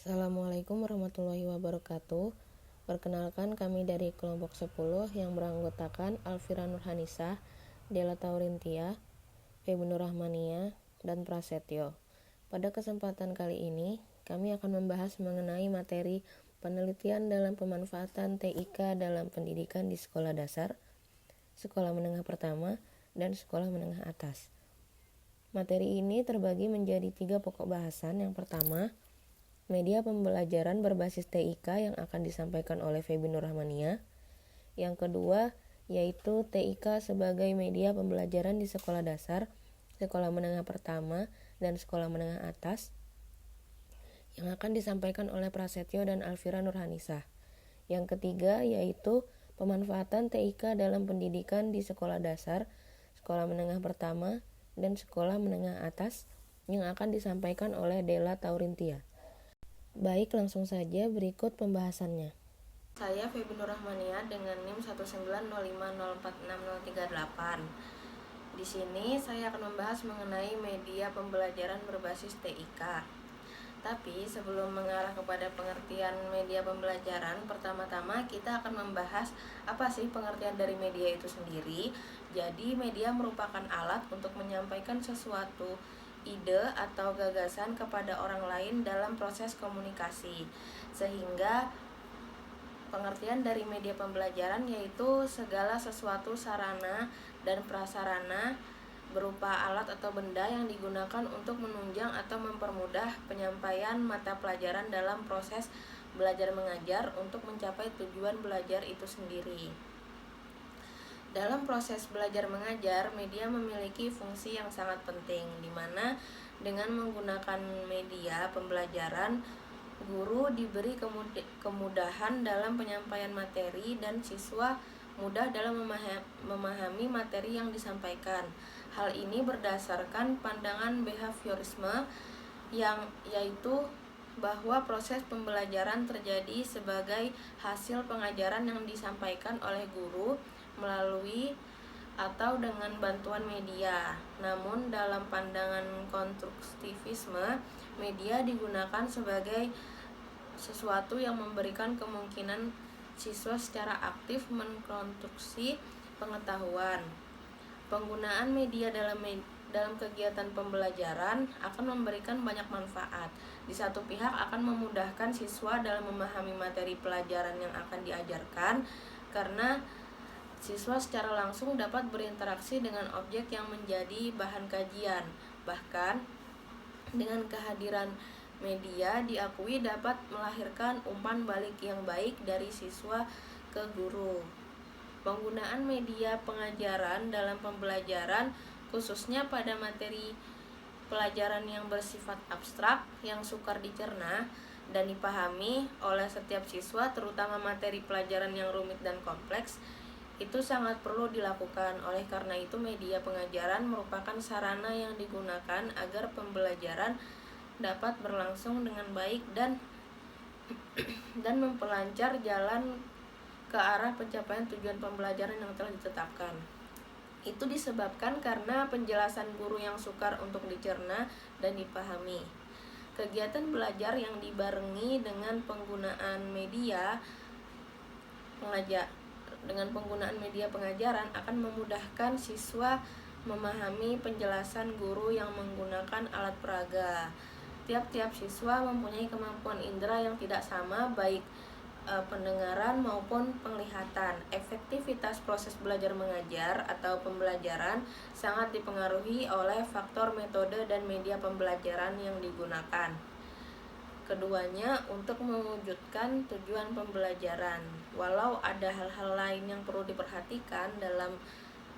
Assalamualaikum warahmatullahi wabarakatuh. Perkenalkan, kami dari kelompok 10 yang beranggotakan Alfira Nurhanisah, Dela Taurintia, Feby Nur Rahmania, dan Prasetyo. Pada kesempatan kali ini, kami akan membahas mengenai materi penelitian dalam pemanfaatan TIK dalam pendidikan di sekolah dasar, sekolah menengah pertama, dan sekolah menengah atas. Materi ini terbagi menjadi 3 pokok bahasan. Yang pertama, media pembelajaran berbasis TIK yang akan disampaikan oleh Feby Nur Rahmania. Yang kedua, yaitu TIK sebagai media pembelajaran di sekolah dasar, sekolah menengah pertama, dan sekolah menengah atas, yang akan disampaikan oleh Prasetyo dan Alfira Nurhanisah. Yang ketiga, yaitu pemanfaatan TIK dalam pendidikan di sekolah dasar, sekolah menengah pertama, dan sekolah menengah atas, yang akan disampaikan oleh Dela Taurintia. Baik, langsung saja berikut pembahasannya. Saya Feby Nur Rahmania dengan NIM 190504638. Di sini saya akan membahas mengenai media pembelajaran berbasis TIK. Tapi sebelum mengarah kepada pengertian media pembelajaran, pertama-tama kita akan membahas apa sih pengertian dari media itu sendiri. Jadi media merupakan alat untuk menyampaikan sesuatu ide atau gagasan kepada orang lain dalam proses komunikasi. Sehingga pengertian dari media pembelajaran yaitu segala sesuatu sarana dan prasarana berupa alat atau benda yang digunakan untuk menunjang atau mempermudah penyampaian mata pelajaran dalam proses belajar mengajar untuk mencapai tujuan belajar itu sendiri. Dalam proses belajar mengajar, media memiliki fungsi yang sangat penting, di mana dengan menggunakan media pembelajaran, guru diberi kemudahan dalam penyampaian materi dan siswa mudah dalam memahami materi yang disampaikan. Hal ini berdasarkan pandangan behaviorisme yaitu bahwa proses pembelajaran terjadi sebagai hasil pengajaran yang disampaikan oleh guru melalui atau dengan bantuan media. Namun dalam pandangan konstruktivisme, media digunakan sebagai sesuatu yang memberikan kemungkinan siswa secara aktif mengkonstruksi pengetahuan. Penggunaan media dalam kegiatan pembelajaran akan memberikan banyak manfaat. Di satu pihak akan memudahkan siswa dalam memahami materi pelajaran yang akan diajarkan, karena siswa secara langsung dapat berinteraksi dengan objek yang menjadi bahan kajian. Bahkan dengan kehadiran media diakui dapat melahirkan umpan balik yang baik dari siswa ke guru. Penggunaan media pengajaran dalam pembelajaran khususnya pada materi pelajaran yang bersifat abstrak yang sukar dicerna dan dipahami oleh setiap siswa, terutama materi pelajaran yang rumit dan kompleks, itu sangat perlu dilakukan. Oleh karena itu, media pengajaran merupakan sarana yang digunakan agar pembelajaran dapat berlangsung dengan baik dan memperlancar jalan ke arah pencapaian tujuan pembelajaran yang telah ditetapkan. Itu disebabkan karena penjelasan guru yang sukar untuk dicerna dan dipahami. Kegiatan belajar yang dibarengi dengan penggunaan media pengajaran akan memudahkan siswa memahami penjelasan guru yang menggunakan alat peraga. Tiap-tiap siswa mempunyai kemampuan indera yang tidak sama, baik pendengaran maupun penglihatan. Efektivitas proses belajar mengajar atau pembelajaran sangat dipengaruhi oleh faktor metode dan media pembelajaran yang digunakan. Keduanya untuk mewujudkan tujuan pembelajaran. Walau ada hal-hal lain yang perlu diperhatikan dalam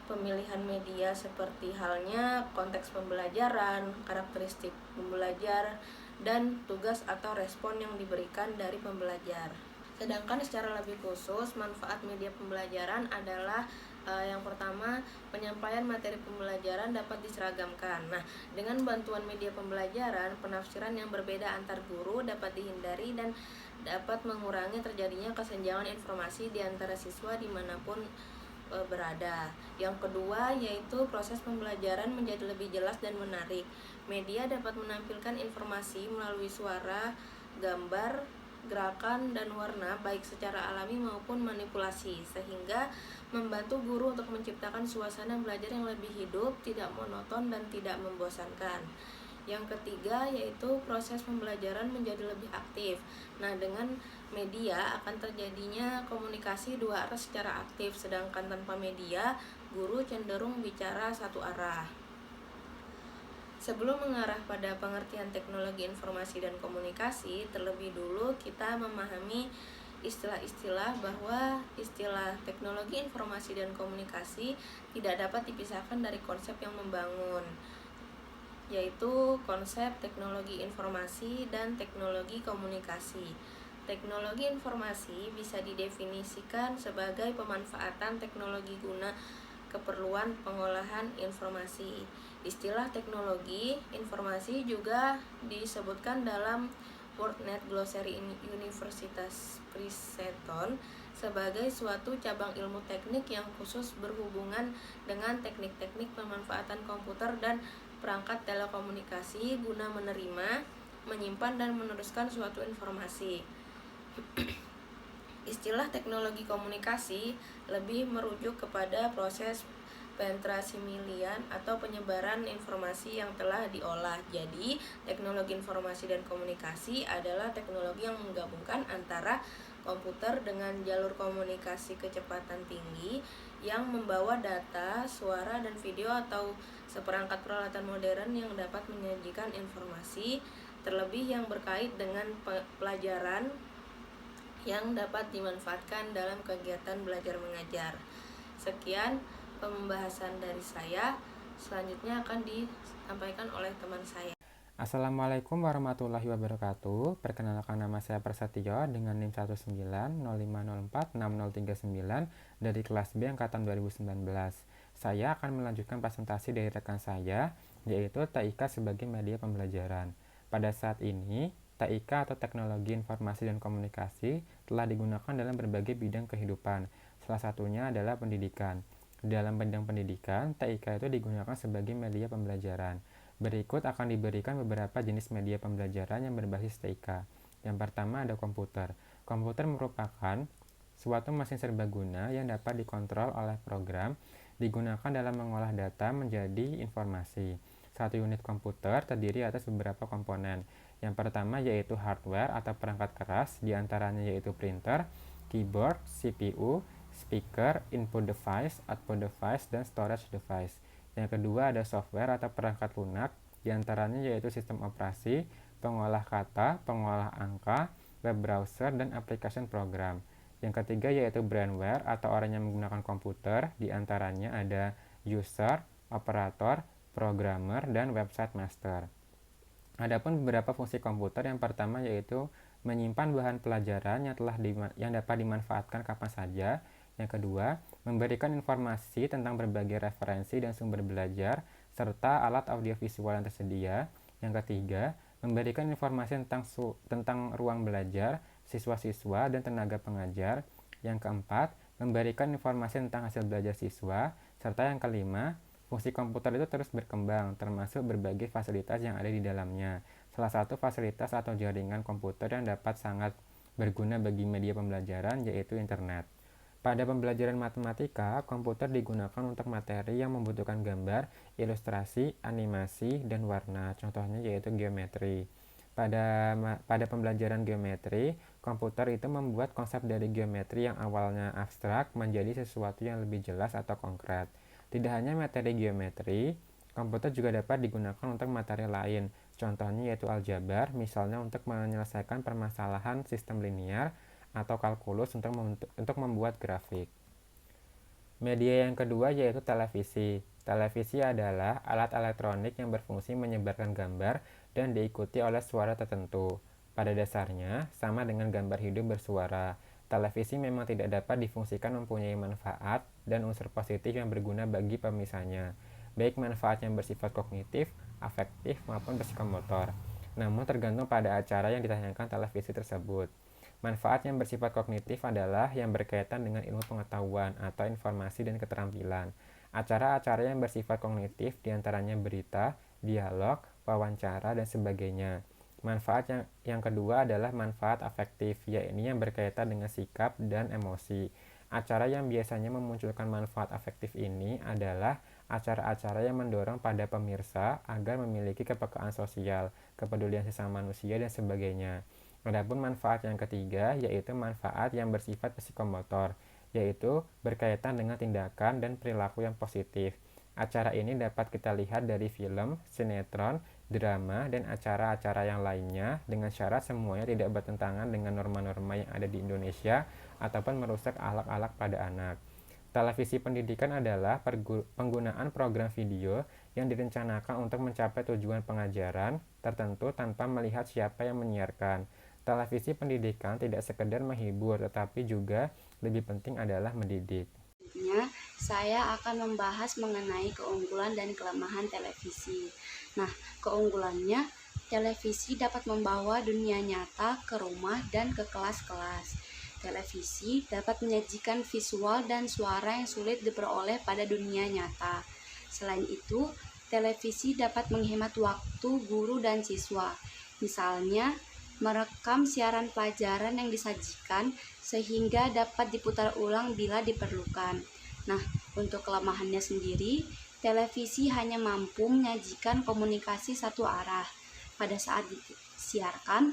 pemilihan media, seperti halnya konteks pembelajaran, karakteristik pembelajar, dan tugas atau respon yang diberikan dari pembelajar. Sedangkan secara lebih khusus, manfaat media pembelajaran adalah yang pertama, penyampaian materi pembelajaran dapat diseragamkan. Nah, dengan bantuan media pembelajaran, penafsiran yang berbeda antar guru dapat dihindari dan dapat mengurangi terjadinya kesenjangan informasi di antara siswa dimanapun berada. Yang kedua, yaitu proses pembelajaran menjadi lebih jelas dan menarik. Media dapat menampilkan informasi melalui suara gambar, gerakan, dan warna baik secara alami maupun manipulasi, sehingga membantu guru untuk menciptakan suasana belajar yang lebih hidup, tidak monoton, dan tidak membosankan. Yang ketiga yaitu proses pembelajaran menjadi lebih aktif. Nah, dengan media akan terjadinya komunikasi dua arah secara aktif, sedangkan tanpa media, guru cenderung bicara satu arah. Sebelum mengarah pada pengertian teknologi informasi dan komunikasi, terlebih dulu kita memahami istilah-istilah bahwa istilah teknologi informasi dan komunikasi tidak dapat dipisahkan dari konsep yang membangun, yaitu konsep teknologi informasi dan teknologi komunikasi. Teknologi informasi bisa didefinisikan sebagai pemanfaatan teknologi guna keperluan pengolahan informasi. Istilah teknologi informasi juga disebutkan dalam WordNet Glossary Universitas Princeton sebagai suatu cabang ilmu teknik yang khusus berhubungan dengan teknik-teknik pemanfaatan komputer dan perangkat telekomunikasi guna menerima, menyimpan, dan meneruskan suatu informasi. Istilah teknologi komunikasi lebih merujuk kepada proses pentransmisian atau penyebaran informasi yang telah diolah. Jadi, teknologi informasi dan komunikasi adalah teknologi yang menggabungkan antara komputer dengan jalur komunikasi kecepatan tinggi yang membawa data, suara, dan video atau seperangkat peralatan modern yang dapat menyajikan informasi, terlebih yang berkait dengan pelajaran yang dapat dimanfaatkan dalam kegiatan belajar mengajar. Sekian pembahasan dari saya. Selanjutnya akan disampaikan oleh teman saya. Assalamualaikum warahmatullahi wabarakatuh. Perkenalkan, nama saya Prasetyo dengan NIM 19050460039 dari kelas B angkatan 2019. Saya akan melanjutkan presentasi dari rekan saya, yaitu TIK sebagai media pembelajaran. Pada saat ini, TIK atau Teknologi Informasi dan Komunikasi telah digunakan dalam berbagai bidang kehidupan. Salah satunya adalah pendidikan. Dalam bidang pendidikan, TIK itu digunakan sebagai media pembelajaran. Berikut akan diberikan beberapa jenis media pembelajaran yang berbasis TIK. Yang pertama ada komputer. Komputer merupakan suatu mesin serbaguna yang dapat dikontrol oleh program, digunakan dalam mengolah data menjadi informasi. Satu unit komputer terdiri atas beberapa komponen. Yang pertama yaitu hardware atau perangkat keras, diantaranya yaitu printer, keyboard, CPU, speaker, input device, output device, dan storage device. Yang kedua ada software atau perangkat lunak, diantaranya yaitu sistem operasi, pengolah kata, pengolah angka, web browser, dan application program. Yang ketiga yaitu brandware atau orang yang menggunakan komputer, diantaranya ada user, operator, programmer, dan website master. Adapun beberapa fungsi komputer, yang pertama yaitu menyimpan bahan pelajaran yang dapat dimanfaatkan kapan saja. Yang kedua, memberikan informasi tentang berbagai referensi dan sumber belajar, serta alat audiovisual yang tersedia. Yang ketiga, memberikan informasi tentang ruang belajar, siswa-siswa, dan tenaga pengajar. Yang keempat, memberikan informasi tentang hasil belajar siswa. Serta yang kelima, fungsi komputer itu terus berkembang, termasuk berbagai fasilitas yang ada di dalamnya. Salah satu fasilitas atau jaringan komputer yang dapat sangat berguna bagi media pembelajaran yaitu internet. Pada pembelajaran matematika, komputer digunakan untuk materi yang membutuhkan gambar, ilustrasi, animasi, dan warna. Contohnya yaitu geometri. Pada pembelajaran geometri, komputer itu membuat konsep dari geometri yang awalnya abstrak menjadi sesuatu yang lebih jelas atau konkret. Tidak hanya materi geometri, komputer juga dapat digunakan untuk materi lain. Contohnya yaitu aljabar, misalnya untuk menyelesaikan permasalahan sistem linear, atau kalkulus untuk membuat grafik. Media yang kedua yaitu televisi. Televisi adalah alat elektronik yang berfungsi menyebarkan gambar dan diikuti oleh suara tertentu. Pada dasarnya, sama dengan gambar hidup bersuara. Televisi memang tidak dapat difungsikan mempunyai manfaat dan unsur positif yang berguna bagi pemirsanya, baik manfaat yang bersifat kognitif, afektif, maupun psikomotor. Namun tergantung pada acara yang ditayangkan televisi tersebut. Manfaat yang bersifat kognitif adalah yang berkaitan dengan ilmu pengetahuan atau informasi dan keterampilan. Acara-acara yang bersifat kognitif diantaranya berita, dialog, wawancara, dan sebagainya. Manfaat yang kedua adalah manfaat afektif, yaitu yang berkaitan dengan sikap dan emosi. Acara yang biasanya memunculkan manfaat afektif ini adalah acara-acara yang mendorong pada pemirsa agar memiliki kepekaan sosial, kepedulian sesama manusia, dan sebagainya. Adapun manfaat yang ketiga yaitu manfaat yang bersifat psikomotor, yaitu berkaitan dengan tindakan dan perilaku yang positif. Acara ini dapat kita lihat dari film, sinetron, drama, dan acara-acara yang lainnya dengan syarat semuanya tidak bertentangan dengan norma-norma yang ada di Indonesia ataupun merusak akhlak-akhlak pada anak. Televisi pendidikan adalah penggunaan program video yang direncanakan untuk mencapai tujuan pengajaran tertentu tanpa melihat siapa yang menyiarkan. Televisi pendidikan tidak sekedar menghibur, tetapi juga lebih penting adalah mendidik. Saya akan membahas mengenai keunggulan dan kelemahan televisi. Nah, keunggulannya, televisi dapat membawa dunia nyata ke rumah dan ke kelas-kelas. Televisi dapat menyajikan visual dan suara yang sulit diperoleh pada dunia nyata. Selain itu, televisi dapat menghemat waktu guru dan siswa. Misalnya, merekam siaran pelajaran yang disajikan sehingga dapat diputar ulang bila diperlukan. Nah, untuk kelemahannya sendiri, televisi hanya mampu menyajikan komunikasi satu arah. Pada saat disiarkan,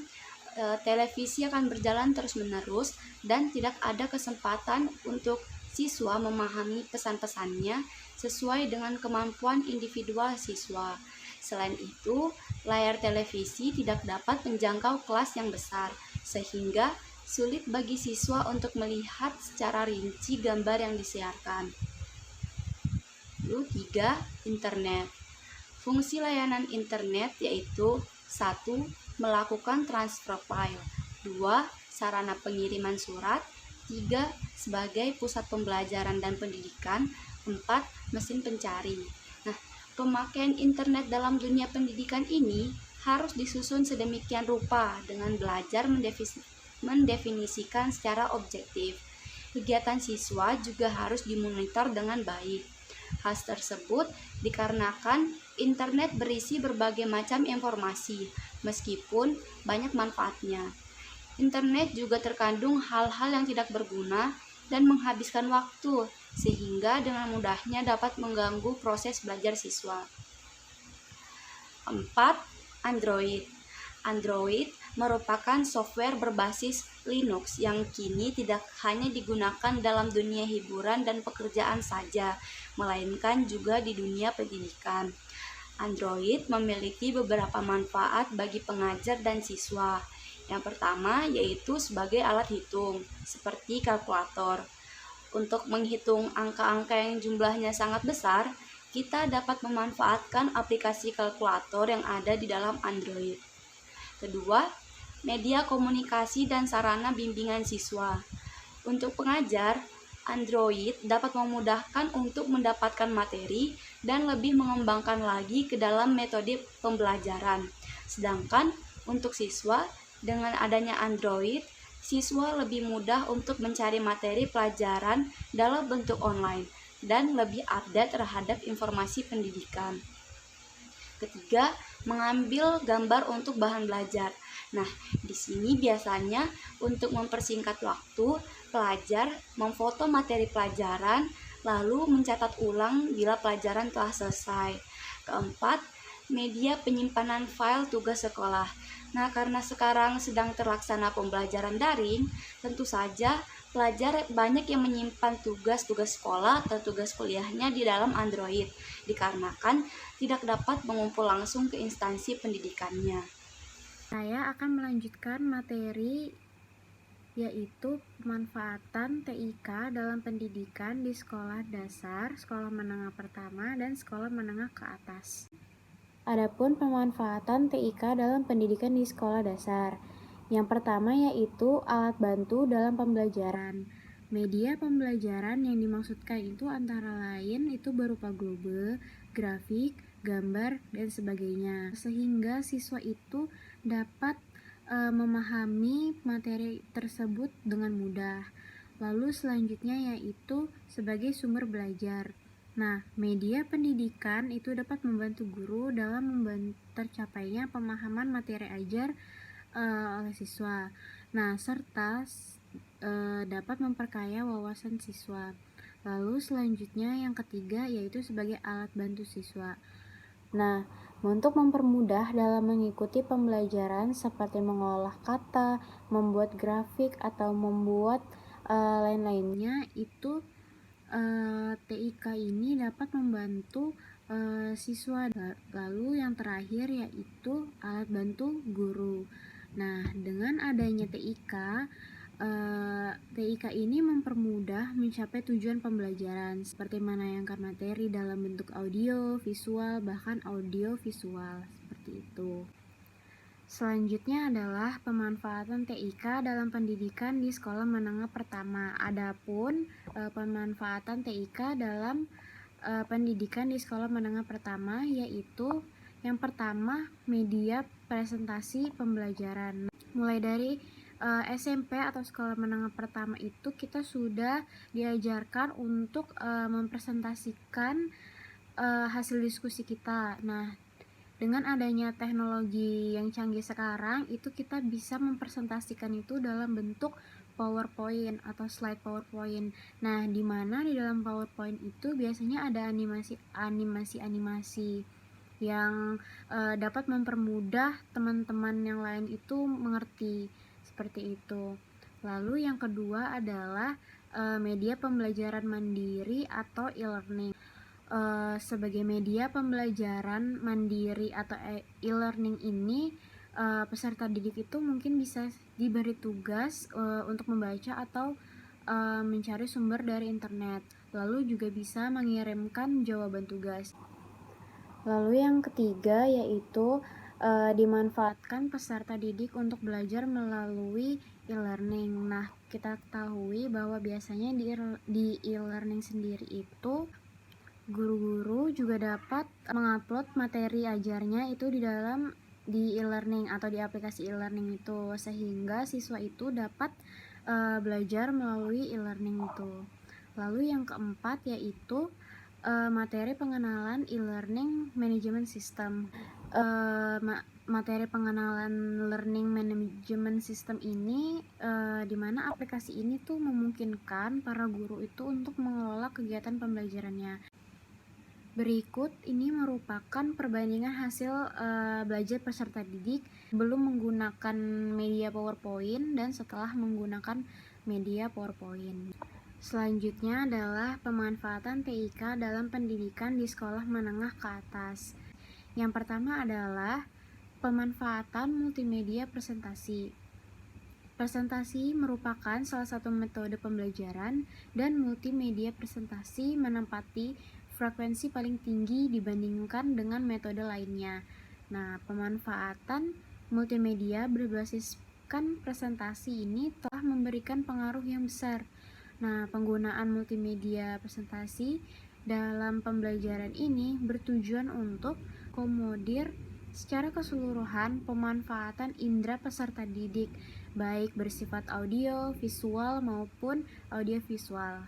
televisi akan berjalan terus-menerus dan tidak ada kesempatan untuk siswa memahami pesan-pesannya sesuai dengan kemampuan individual siswa. Selain itu, layar televisi tidak dapat menjangkau kelas yang besar, sehingga sulit bagi siswa untuk melihat secara rinci gambar yang disiarkan. Lalu 3. Internet. Fungsi layanan internet yaitu 1. Melakukan transfer file, 2. Sarana pengiriman surat, 3. Sebagai pusat pembelajaran dan pendidikan, 4. Mesin pencari. Nah, pemakaian internet dalam dunia pendidikan ini harus disusun sedemikian rupa dengan belajar mendefinisikan secara objektif. Kegiatan siswa juga harus dimonitor dengan baik. Hal tersebut dikarenakan internet berisi berbagai macam informasi, meskipun banyak manfaatnya. Internet juga terkandung hal-hal yang tidak berguna dan menghabiskan waktu, sehingga dengan mudahnya dapat mengganggu proses belajar siswa. 4. Android. Android merupakan software berbasis Linux yang kini tidak hanya digunakan dalam dunia hiburan dan pekerjaan saja, melainkan juga di dunia pendidikan. Android memiliki beberapa manfaat bagi pengajar dan siswa. Yang pertama yaitu sebagai alat hitung, seperti kalkulator. Untuk menghitung angka-angka yang jumlahnya sangat besar, kita dapat memanfaatkan aplikasi kalkulator yang ada di dalam Android. Kedua, media komunikasi dan sarana bimbingan siswa. Untuk pengajar, Android dapat memudahkan untuk mendapatkan materi dan lebih mengembangkan lagi ke dalam metode pembelajaran. Sedangkan untuk siswa, dengan adanya Android, siswa lebih mudah untuk mencari materi pelajaran dalam bentuk online dan lebih update terhadap informasi pendidikan. Ketiga, mengambil gambar untuk bahan belajar. Nah, di sini biasanya untuk mempersingkat waktu, pelajar memfoto materi pelajaran lalu mencatat ulang bila pelajaran telah selesai. Keempat, media penyimpanan file tugas sekolah. Nah, karena sekarang sedang terlaksana pembelajaran daring, tentu saja pelajar banyak yang menyimpan tugas-tugas sekolah atau tugas kuliahnya di dalam Android, dikarenakan tidak dapat mengumpul langsung ke instansi pendidikannya. Saya akan melanjutkan materi yaitu pemanfaatan TIK dalam pendidikan di sekolah dasar, sekolah menengah pertama, dan sekolah menengah ke atas. Adapun pemanfaatan TIK dalam pendidikan di sekolah dasar. Yang pertama yaitu alat bantu dalam pembelajaran. Media pembelajaran yang dimaksudkan itu antara lain itu berupa globe, grafik, gambar, dan sebagainya. Sehingga siswa itu dapat memahami materi tersebut dengan mudah. Lalu selanjutnya yaitu sebagai sumber belajar. Nah, media pendidikan itu dapat membantu guru dalam tercapainya pemahaman materi ajar oleh siswa. Nah, serta dapat memperkaya wawasan siswa. Lalu selanjutnya yang ketiga yaitu sebagai alat bantu siswa. Nah, untuk mempermudah dalam mengikuti pembelajaran seperti mengolah kata, membuat grafik atau membuat lain-lainnya itu TIK ini dapat membantu siswa. Lalu yang terakhir yaitu alat bantu guru. Nah, dengan adanya TIK ini mempermudah mencapai tujuan pembelajaran seperti menayangkan materi dalam bentuk audio, visual, bahkan audio visual seperti itu. Selanjutnya adalah pemanfaatan TIK dalam pendidikan di sekolah menengah pertama. Adapun pemanfaatan TIK dalam pendidikan di sekolah menengah pertama yaitu yang pertama media presentasi pembelajaran. Mulai dari SMP atau sekolah menengah pertama itu kita sudah diajarkan untuk mempresentasikan hasil diskusi kita. Nah, dengan adanya teknologi yang canggih sekarang, itu kita bisa mempresentasikan itu dalam bentuk PowerPoint atau slide PowerPoint. Nah, di mana di dalam PowerPoint itu biasanya ada animasi-animasi yang dapat mempermudah teman-teman yang lain itu mengerti seperti itu. Lalu yang kedua adalah media pembelajaran mandiri atau e-learning. Sebagai media pembelajaran mandiri atau e-learning ini peserta didik itu mungkin bisa diberi tugas untuk membaca atau mencari sumber dari internet, lalu juga bisa mengirimkan jawaban tugas. Lalu yang ketiga yaitu dimanfaatkan peserta didik untuk belajar melalui e-learning. Nah, kita ketahui bahwa biasanya di e-learning sendiri itu guru-guru juga dapat mengupload materi ajarnya itu di e-learning atau di aplikasi e-learning itu, sehingga siswa itu dapat belajar melalui e-learning itu. Lalu yang keempat yaitu materi pengenalan e-learning management system. Materi pengenalan learning management system ini di mana aplikasi ini tuh memungkinkan para guru itu untuk mengelola kegiatan pembelajarannya. Berikut ini merupakan perbandingan hasil belajar peserta didik belum menggunakan media PowerPoint dan setelah menggunakan media PowerPoint. Selanjutnya adalah pemanfaatan TIK dalam pendidikan di sekolah menengah ke atas. Yang pertama adalah pemanfaatan multimedia presentasi. Presentasi merupakan salah satu metode pembelajaran dan multimedia presentasi menempati frekuensi paling tinggi dibandingkan dengan metode lainnya. Nah, pemanfaatan multimedia berbasiskan presentasi ini telah memberikan pengaruh yang besar. Nah, penggunaan multimedia presentasi dalam pembelajaran ini bertujuan untuk komodir secara keseluruhan pemanfaatan indera peserta didik, baik bersifat audio, visual maupun audiovisual.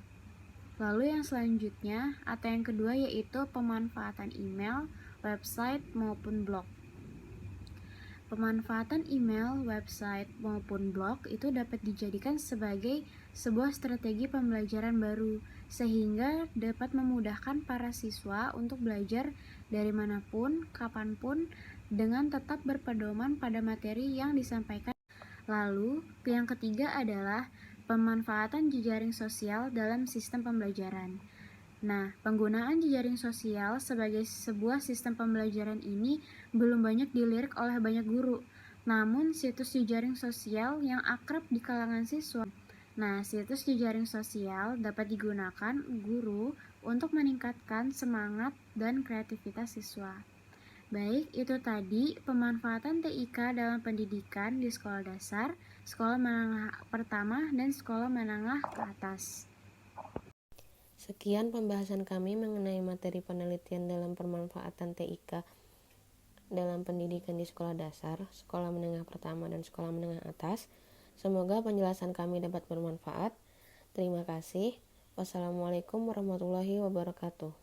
Lalu yang selanjutnya atau yang kedua yaitu pemanfaatan email, website maupun blog. Pemanfaatan email, website maupun blog itu dapat dijadikan sebagai sebuah strategi pembelajaran baru sehingga dapat memudahkan para siswa untuk belajar dari manapun, kapanpun dengan tetap berpedoman pada materi yang disampaikan. Lalu, yang ketiga adalah pemanfaatan jejaring sosial dalam sistem pembelajaran. Nah, penggunaan jejaring sosial sebagai sebuah sistem pembelajaran ini belum banyak dilirik oleh banyak guru. Namun, situs jejaring sosial yang akrab di kalangan siswa. Nah, situs jejaring sosial dapat digunakan guru untuk meningkatkan semangat dan kreativitas siswa. Baik, itu tadi pemanfaatan TIK dalam pendidikan di sekolah dasar, sekolah menengah pertama, dan sekolah menengah ke atas. Sekian pembahasan kami mengenai materi penelitian dalam pemanfaatan TIK dalam pendidikan di sekolah dasar, sekolah menengah pertama, dan sekolah menengah atas. Semoga penjelasan kami dapat bermanfaat. Terima kasih. Wassalamualaikum warahmatullahi wabarakatuh.